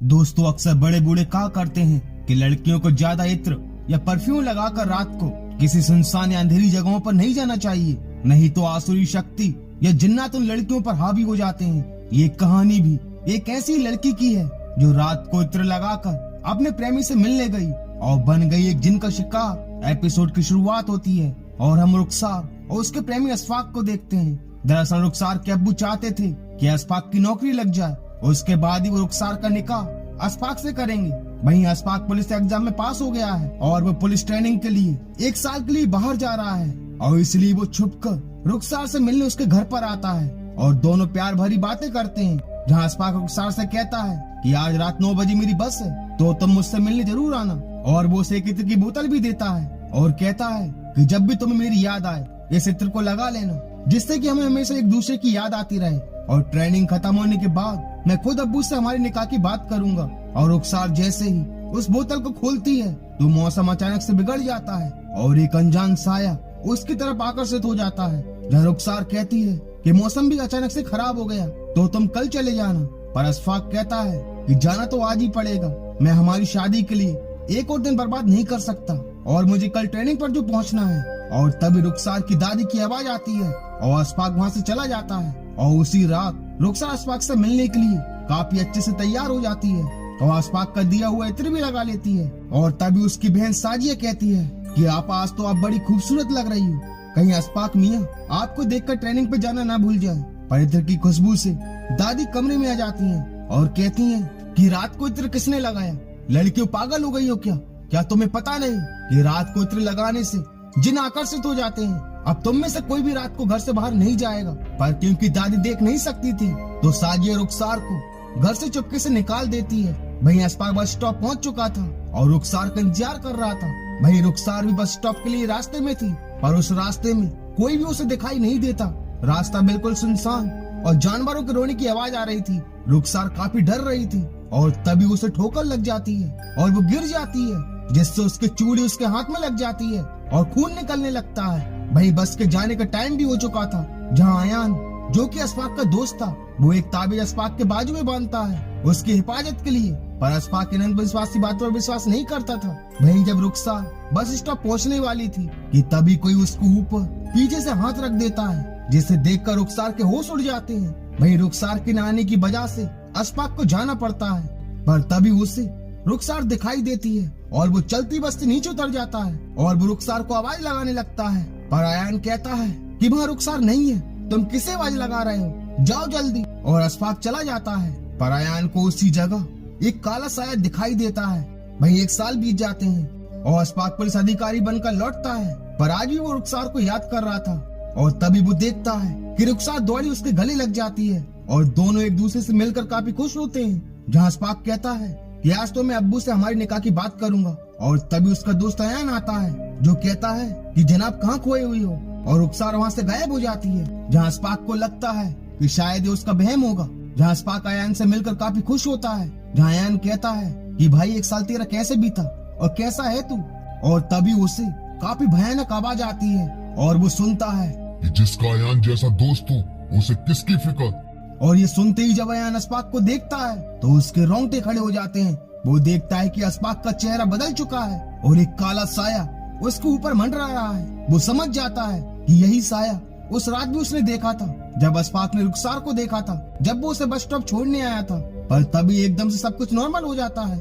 दोस्तों, अक्सर बड़े बूढ़े कहा करते हैं कि लड़कियों को ज्यादा इत्र या परफ्यूम लगाकर रात को किसी सुनसान या अंधेरी जगहों पर नहीं जाना चाहिए, नहीं तो आसुरी शक्ति या जिन्नात उन लड़कियों पर हावी हो जाते हैं। ये कहानी भी एक ऐसी लड़की की है जो रात को इत्र लगाकर अपने प्रेमी से मिलने गई और बन गई एक जिन का शिकार। एपिसोड की शुरुआत होती है और हम रुखसार और उसके प्रेमी अशफाक को देखते हैं। दरअसल रुखसार के अब्बू चाहते थे कि अशफाक की नौकरी लग जाए, उसके बाद ही वो रुखसार का निकाह अशफाक से करेंगे। वहीं अशफाक पुलिस एग्जाम में पास हो गया है और वो पुलिस ट्रेनिंग के लिए 1 साल के लिए बाहर जा रहा है और इसलिए वो छुपकर रुखसार से मिलने उसके घर पर आता है और दोनों प्यार भरी बातें करते हैं। जहाँ अशफाक रुखसार से कहता है कि आज रात 9 बजे मेरी बस है तो तुम मुझसे मिलने जरूर आना, और वो उसे एक इत्र की बोतल भी देता है और कहता है कि जब भी तुम्हें मेरी याद आए इस इत्र को लगा लेना, जिससे कि हमें हमेशा एक दूसरे की याद आती रहे। और ट्रेनिंग खत्म होने के बाद मैं खुद अब्बू से हमारे निकाह की बात करूंगा। और रुखसार जैसे ही उस बोतल को खोलती है तो मौसम अचानक से बिगड़ जाता है और एक अनजान साया उसकी तरफ आकर्षित हो जाता है। जहाँ रुखसार कहती है कि मौसम भी अचानक से खराब हो गया तो तुम कल चले जाना, पर अशफाक कहता है कि जाना तो आज ही पड़ेगा, मैं हमारी शादी के लिए एक और दिन बर्बाद नहीं कर सकता और मुझे कल ट्रेनिंग पर जो पहुंचना है। और तभी रुखसार की दादी की आवाज आती है और अशफाक वहाँ से चला जाता है। और उसी रात रुखसार अशफाक से मिलने के लिए काफी अच्छे से तैयार हो जाती है और अशफाक का दिया हुआ इत्र भी लगा लेती है। और तभी उसकी बहन साजिया कहती है कि आप आज तो आप बड़ी खूबसूरत लग रही हो, कहीं अशफाक मियाँ आपको देखकर ट्रेनिंग पे जाना ना भूल जाए। पर इत्र की खुशबू से दादी कमरे में आ जाती हैं और कहती हैं कि रात को इत्र किसने लगाया, लड़कियों पागल हो गई हो क्या तुम्हें पता नहीं कि रात को इत्र लगाने से जिन आकर्षित हो जाते हैं। अब तुम में से कोई भी रात को घर से बाहर नहीं जाएगा। पर क्योंकि दादी देख नहीं सकती थी तो साजिया रुखसार को घर से चुपके से निकाल देती है। वहीं अशफाक बस स्टॉप पहुंच चुका था और रुखसार का इंतजार कर रहा था। वहीं रुखसार भी बस स्टॉप के लिए रास्ते में थी, पर उस रास्ते में कोई भी उसे दिखाई नहीं देता। रास्ता बिल्कुल सुनसान और जानवरों के रोने की आवाज आ रही थी। रुखसार काफी डर रही थी और तभी उसे ठोकर लग जाती है और वो गिर जाती है, जिससे उसके चूड़ी उसके हाथ में लग जाती है और खून निकलने लगता है। वहीं बस के जाने का टाइम भी हो चुका था। जहाँ अयान, जो कि अशफाक का दोस्त था, वो एक ताबीज अशफाक के बाजू में बांधता है उसकी हिफाजत के लिए। पर अशफाक इन अंधविश्वासी बातों पर विश्वास नहीं करता था। वहीं जब रुखसार बस स्टॉप पहुंचने वाली थी कि तभी कोई उसको ऊपर पीछे से हाथ रख देता है, जिसे देखकर रुखसार के होश उड़ जाते हैं। वहीं रुखसार के न आने की वजह से अशफाक को जाना पड़ता है, पर तभी उसे रुखसार दिखाई देती है और वो चलती बस से नीचे उतर जाता है और वो रुखसार को आवाज लगाने लगता है। पर अयान कहता है कि वहाँ रुखसार नहीं है, तुम किसे आवाज लगा रहे हो, जाओ जल्दी। और अशफाक चला जाता है, पर अयान को उसी जगह एक काला साया दिखाई देता है। वहीं 1 साल बीत जाते हैं और अशफाक पुलिस अधिकारी बनकर लौटता है, पर आज भी वो रुखसार को याद कर रहा था। और तभी वो देखता है कि रुखसार दौड़ी उसके गले लग जाती है और दोनों एक दूसरे से मिलकर काफी खुश होते हैं। जहाँ अशफाक कहता है कि आज तो मैं अब्बू से हमारी निकाह की बात करूंगा। और तभी उसका दोस्त अयान आता है जो कहता है कि जनाब कहाँ खोए हुई हो, और रुखसार वहाँ से गायब हो जाती है। जहाँ अशफाक को लगता है कि शायद ये उसका वहम होगा। जहाँ अशफाक अयान से मिलकर काफी खुश होता है। जहाँ अयान कहता है कि भाई 1 साल तेरा कैसे बीता और कैसा है तू। और तभी उसे काफी भयानक आवाज आती है और वो सुनता है कि जिसका अयान जैसा दोस्त हो उसे किसकी फिक्र। और ये सुनते ही जब अयान अशफाक को देखता है तो उसके रोंगटे खड़े हो जाते हैं। वो देखता है कि अशफाक का चेहरा बदल चुका है और एक काला साया उसके ऊपर मंडरा रहा है। वो समझ जाता है कि यही साया उस रात भी उसने देखा था जब अशफाक ने रुखसार को देखा था, जब वो उसे बस स्टॉप छोड़ने आया था। पर तभी एकदम से सब कुछ नॉर्मल हो जाता है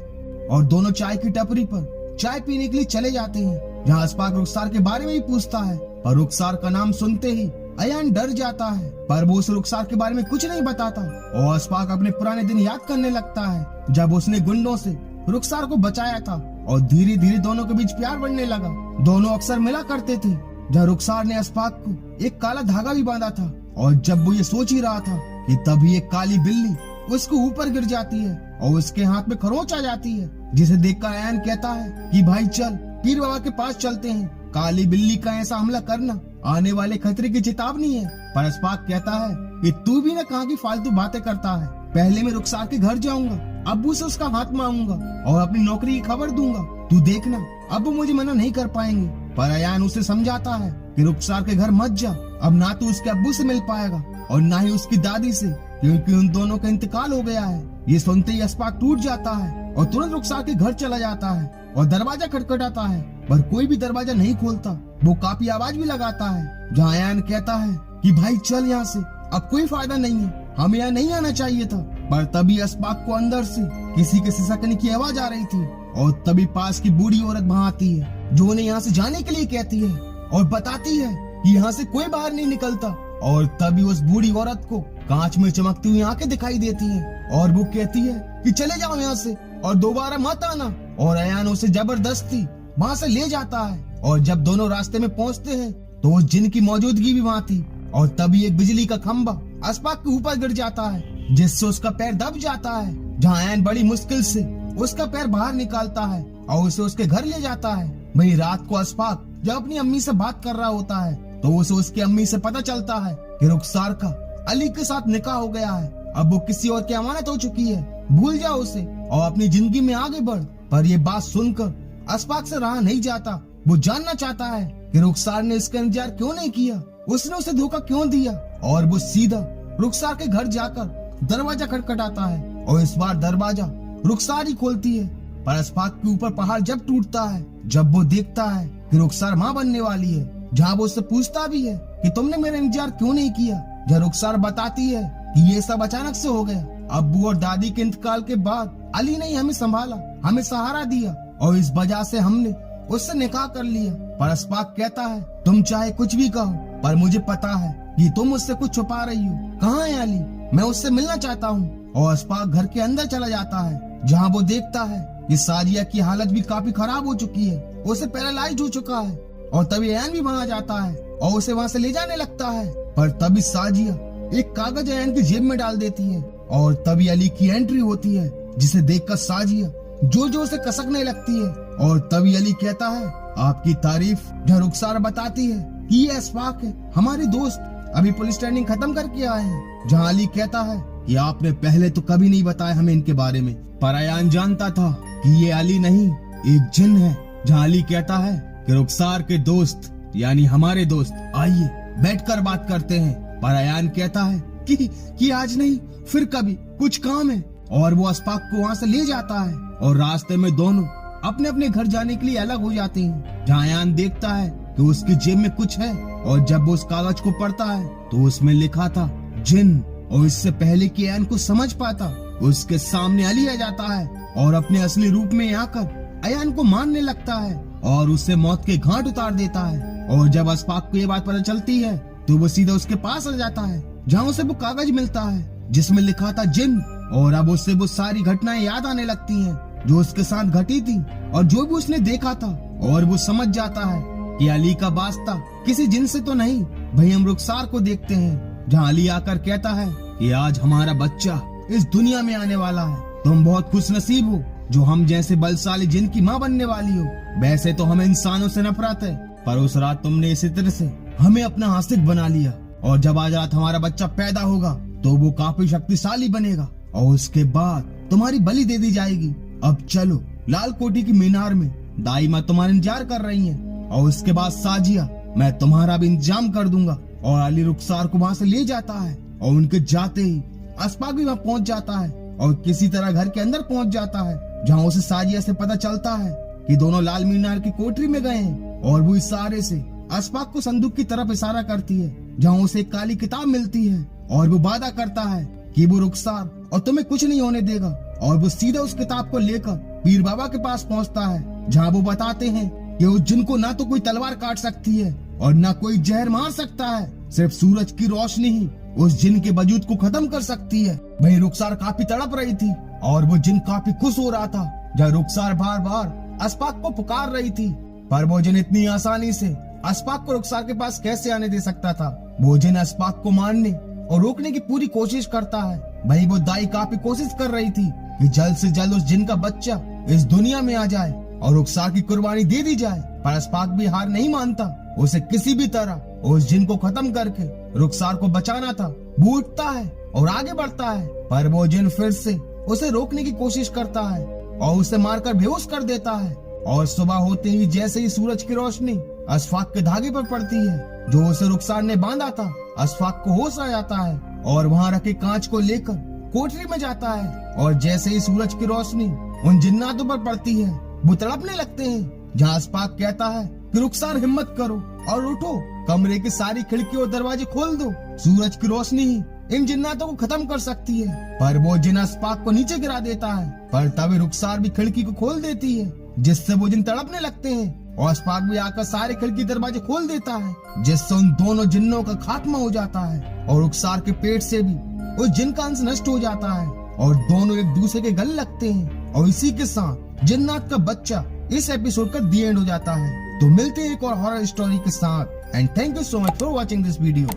और दोनों चाय की टपरी पर चाय पीने के लिए चले जाते हैं। जहाँ अशफाक रुखसार के बारे में ही पूछता है, पर रुखसार का नाम सुनते ही अयान डर जाता है, पर वो उसे रुखसार के बारे में कुछ नहीं बताता। और अशफाक अपने पुराने दिन याद करने लगता है जब उसने गुंडों से रुखसार को बचाया था और धीरे धीरे दोनों के बीच प्यार बढ़ने लगा। दोनों अक्सर मिला करते थे। जहाँ रुखसार ने अशफाक को एक काला धागा भी बांधा था और जब वो ये सोच ही रहा था कि तभी एक काली बिल्ली उसके ऊपर गिर जाती है और उसके हाथ में खरोंच आ जाती है, जिसे देखकर अयान कहता है कि भाई चल पीर बाबा के पास चलते हैं। काली बिल्ली का ऐसा हमला करना आने वाले खतरे की चेतावनी है। पर अशफाक कहता है कि तू भी न कहाँ की फालतू बातें करता है, पहले मैं रुखसार के घर जाऊंगा, अब्बू से उसका हाथ मांगूंगा और अपनी नौकरी की खबर दूंगा, तू देखना अब्बू मुझे मना नहीं कर पाएंगे। पर अयान उसे समझाता है कि रुखसार के घर मत जा, अब ना तो उसके अब्बू से मिल पाएगा और ना ही उसकी दादी से, क्योंकि उन दोनों का इंतकाल हो गया है। ये सुनते ही अशफाक टूट जाता है और तुरंत रुखसार के घर चला जाता है और दरवाजा खटखटाता है, पर कोई भी दरवाजा नहीं खोलता। वो काफी आवाज भी लगाता है, जहाँ अयान कहता है कि भाई चल यहाँ से, अब कोई फायदा नहीं है, हमें यहाँ नहीं आना चाहिए था। पर तभी अशफाक को अंदर से किसी के सिसकने की आवाज आ रही थी और तभी पास की बूढ़ी औरत वहाँ आती है, जो उन्हें यहाँ से जाने के लिए कहती है और बताती है कि यहाँ से कोई बाहर नहीं निकलता। और तभी उस बूढ़ी औरत को कांच में चमकती हुई आंखें दिखाई देती हैं और वो कहती है कि चले जाओ यहाँ से और दोबारा मत आना। और अयान उसे जबरदस्ती वहाँ से ले जाता है और जब दोनों रास्ते में पहुँचते हैं तो उस जिन की मौजूदगी भी वहाँ थी। और तभी एक बिजली का खंभा अशफाक के ऊपर गिर जाता है, जिससे उसका पैर दब जाता है, जहाँ अयान बड़ी मुश्किल से उसका पैर बाहर निकालता है और उसे उसके घर ले जाता है। वही रात को अशफाक जब अपनी अम्मी से बात कर रहा होता है तो उसे उसकी अम्मी से पता चलता है कि रुखसार का अली के साथ निकाह हो गया है, अब वो किसी और की अमानत हो चुकी है, भूल जाओ उसे और अपनी जिंदगी में आगे बढ़। पर ये बात सुनकर अशफाक से रहा नहीं जाता। वो जानना चाहता है कि रुखसार ने इसका इंतजार क्यों नहीं किया, उसने उसे धोखा क्यों दिया। और वो सीधा रुखसार के घर जाकर दरवाजा खटखटाता है और इस बार दरवाजा रुखसार ही खोलती है। पर अशफाक के ऊपर पहाड़ जब टूटता है, जब वो देखता है कि रुखसार माँ बनने वाली है, जहाँ वो उससे पूछता भी है कि तुमने मेरा इंतजार क्यों नहीं किया, जहाँ रुखसार बताती है कि ये सब अचानक से हो गया। अब्बू और दादी के इंतकाल के बाद अली ने हमें संभाला, हमें सहारा दिया और इस वजह से हमने उससे निकाह कर लिया। पर अशफाक कहता है तुम चाहे कुछ भी कहो, पर मुझे पता है कि तुम मुझसे कुछ छुपा रही हो। कहाँ है अली, मैं उससे मिलना चाहता हूँ। और अशफाक घर के अंदर चला जाता है, जहाँ वो देखता है कि साजिया की हालत भी काफी खराब हो चुकी है, उसे पैरालाइज हो चुका है। और तभी अयान भी वहाँ जाता है और उसे वहाँ से ले जाने लगता है। पर तभी साजिया एक कागज अयान की जेब में डाल देती है और तभी अली की एंट्री होती है, जिसे देखकर साजिया जोर जोर से कसकने लगती है। और तभी अली कहता है आपकी तारीफ, जहाँ रुखसार बताती है कि ये अशफाक है, हमारे दोस्त, अभी पुलिस ट्रेनिंग खत्म करके आए हैं। जहाँ अली कहता है कि आपने पहले तो कभी नहीं बताया हमें इनके बारे में। पर अयान जानता था कि ये अली नहीं, एक जिन है। जहाँ अली कहता है कि रुखसार के दोस्त यानी हमारे दोस्त, आइए बैठकर बात करते हैं। पर अयान कहता है कि आज नहीं, फिर कभी, कुछ काम है। और वो अशफाक को वहाँ से ले जाता है और रास्ते में दोनों अपने अपने घर जाने के लिए अलग हो जाते हैं। जहाँ अयान देखता है कि उसकी जेब में कुछ है और जब वो उस कागज को पढ़ता है तो उसमें लिखा था जिन। और इससे पहले कि अयान को समझ पाता, उसके सामने अली आ जाता है और अपने असली रूप में आकर अयान को मारने लगता है और उससे मौत के घाट उतार देता है। और जब अशफाक को ये बात पता चलती है तो वो सीधा उसके पास आ जाता है, जहाँ उसे वो कागज मिलता है जिसमें लिखा था जिन। और अब उससे वो सारी घटनाएं याद आने लगती हैं जो उसके साथ घटी थी और जो भी उसने देखा था। और वो समझ जाता है कि अली का वास्ता किसी जिन से तो नहीं, भाई हम रुखसार को देखते हैं। जहाँ अली आकर कहता है कि आज हमारा बच्चा इस दुनिया में आने वाला है, तुम बहुत खुश नसीब हो जो हम जैसे बलशाली जिन की माँ बनने वाली हो। वैसे तो हमें इंसानों से नफरत है, पर उस रात तुमने इसी तरह से हमें अपना आशिक बना लिया। और जब आज रात हमारा बच्चा पैदा होगा तो वो काफी शक्तिशाली बनेगा और उसके बाद तुम्हारी बलि दे दी जाएगी। अब चलो, लाल कोठी की मीनार में दाई माँ तुम्हारा इंतजार कर रही है और उसके बाद साजिया, मैं तुम्हारा भी इंतजाम कर दूंगा। और अली रुखसार को वहाँ से ले जाता है और उनके जाते ही अशफाक भी वहाँ पहुँच जाता है और किसी तरह घर के अंदर पहुँच जाता है, जहाँ उसे साजिया से पता चलता है कि दोनों लाल मीनार की कोठरी में गए हैं। और वो इशारे से अशफाक को संदूक की तरफ इशारा करती है, जहाँ उसे एक काली किताब मिलती है और वो वादा करता है कि वो रुखसार और तुम्हें कुछ नहीं होने देगा। और वो सीधा उस किताब को लेकर पीर बाबा के पास पहुंचता है, जहाँ वो बताते हैं कि उस जिन को ना तो कोई तलवार काट सकती है और ना कोई जहर मार सकता है, सिर्फ सूरज की रोशनी ही उस जिन के वजूद को खत्म कर सकती है। वही रुखसार काफी तड़प रही थी और वो जिन काफी खुश हो रहा था, जहाँ रुखसार बार बार अशफाक को पुकार रही थी। पर वो जिन इतनी आसानी से अशफाक को रुखसार के पास कैसे आने दे सकता था। वो जिन अशफाक को मारने और रोकने की पूरी कोशिश करता है। भाई वो दाई काफी कोशिश कर रही थी कि जल्द से जल्द उस जिन का बच्चा इस दुनिया में आ जाए और रुखसार की कुर्बानी दे दी जाए। पर अशफाक भी हार नहीं मानता, उसे किसी भी तरह उस जिन को खत्म करके रुखसार को बचाना था। वो उठता है और आगे बढ़ता है, पर वो जिन फिर से उसे रोकने की कोशिश करता है और उसे मारकर बेहोश कर देता है। और सुबह होते ही जैसे ही सूरज की रोशनी अशफाक के धागे पर पड़ती है जो उसे रुखसार ने बांधा था, अशफाक को होश आ जाता है और वहाँ रखे कांच को लेकर कोठरी में जाता है और जैसे ही सूरज की रोशनी उन जिन्नातों पर पड़ती है वो तड़पने लगते हैं। जहाँ अस्पाक कहता है कि रुखसार हिम्मत करो और उठो, कमरे की सारी खिड़की और दरवाजे खोल दो, सूरज की रोशनी ही इन जिन्नातों को खत्म कर सकती है। पर वो जिन अस्पाक को नीचे गिरा देता है, पर तभी रुखसार भी खिड़की को खोल देती है जिससे वो जिन तड़पने लगते हैं और अस्पाक भी आकर सारे खिड़की दरवाजे खोल देता है जिससे उन दोनों जिन्नों का खात्मा हो जाता है और रुखसार के पेट से भी उस जिन का अंश नष्ट हो जाता है और दोनों एक दूसरे के गले लगते हैं। और इसी के साथ जिन्नात का बच्चा इस एपिसोड का दी एंड हो जाता है। तो मिलते हैं एक और हॉरर स्टोरी के साथ and thank you so much for watching this video.